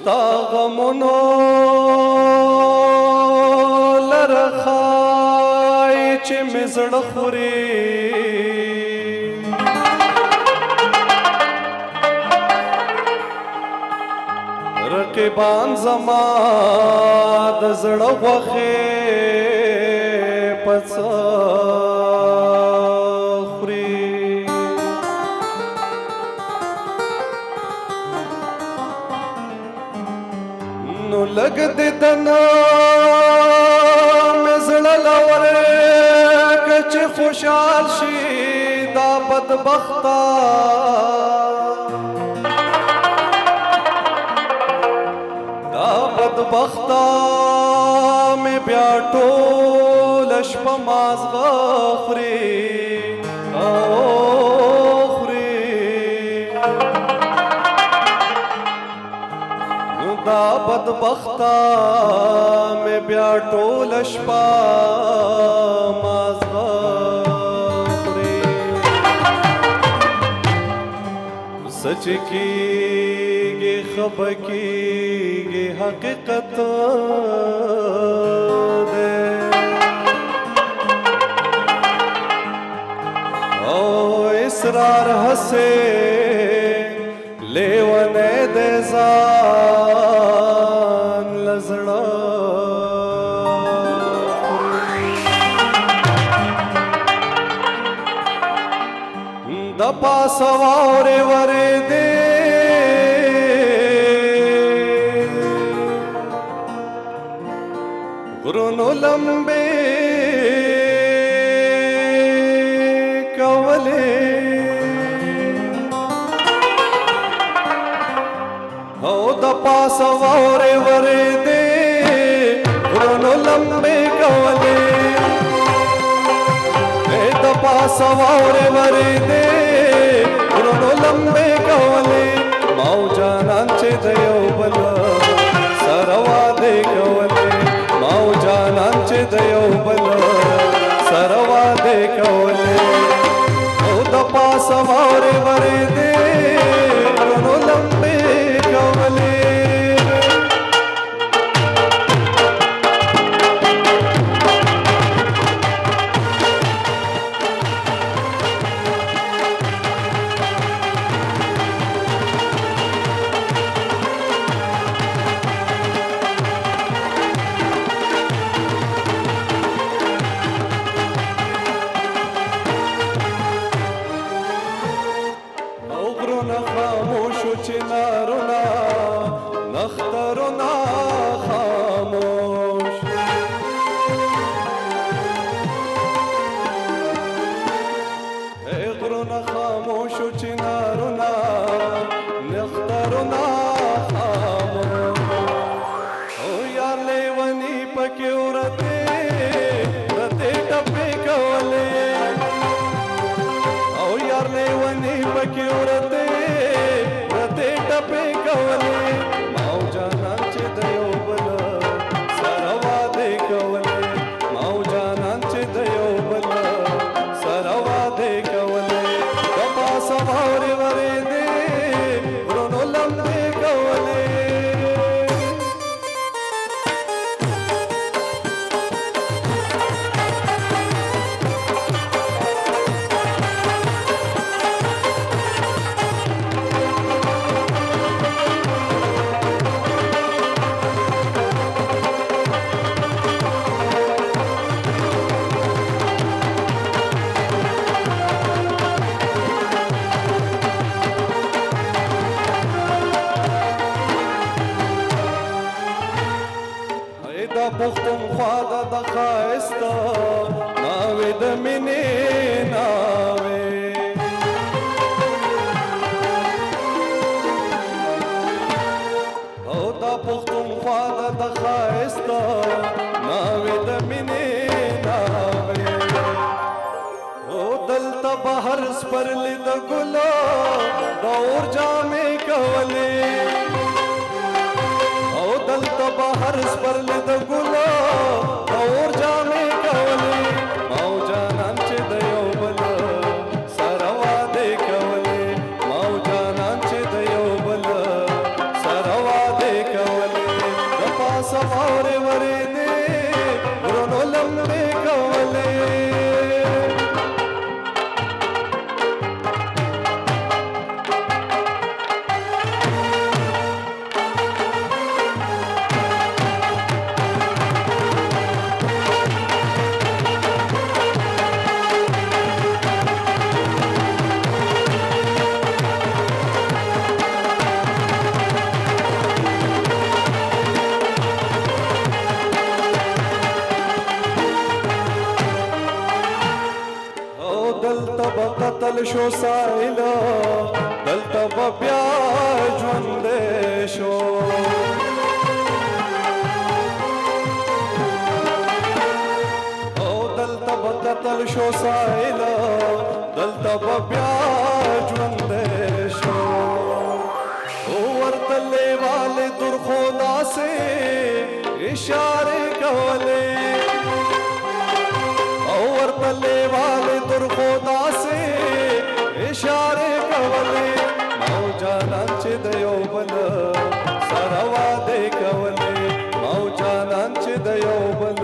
ستا غمونو لرخای چې مې زړه خوري رقیبان زما د زړه غوښې په څه خوري نو لږ دې دنه مې زړه لورې چې خوشحال شي دا بدبخته بدبخته مې بیا ټوله شپه مازغه خوري او خوري نو دا بدبخته مې بیا ټوله شپه مازغه خوري سچ کیږي خبر کیږي حقیقت دے او اسرار ہسے لیونے دے زان لزڑا دپا سوارے ورے دے غرونو لمبے کولے او د پاس وورے ورے دے غرونو لمبے کولے اے د پاس وورے ورے دے غرونو لمبے کولے ماو جانان چې دیو بلا سروا دے کولے ماو جانان چې دیو بل سروا دې کولې او د پاسه واورې ورې دې غرونو لمبې کولې خاموشو چنارونا نخترونا خاموش اے غرونا خاموشو چنارونا نخترونا خاموش او یار لیونی پکی ورتے رتے ٹپے کولے او یار لیونی پکی ورتے ماو جانان چې دیو بل سروا دې کولې ماو جانان چې دیو بل سروا دې کولې د پاسه واورې ورې دې غرونو لمبې کولې دا پختون خواده د خایسته ناوې د مینې ناوې او دا پختون خواده د خایسته ناوې د مینې ناوې او دلته بهر سپرلی د ګلو د اور جامې کولې دلته بهر سپرلی د ګلو اور جامې کولې ماو جانان چې دیو بل سروا دې کولې ماو جانان چې دیو بل سروا دې ورتل شو سایلا دلته به بیا ژوندی شو او دلته به قتل شو سایلا دلته به بیا ژوندی شو او ورته لیوالې در خو داسې اشارې کولې او ورته لیوالې در خو داسې اشارې کولې ماو جانان چې د یو بل سره وعدې کولې ماو جانان چې د یو بل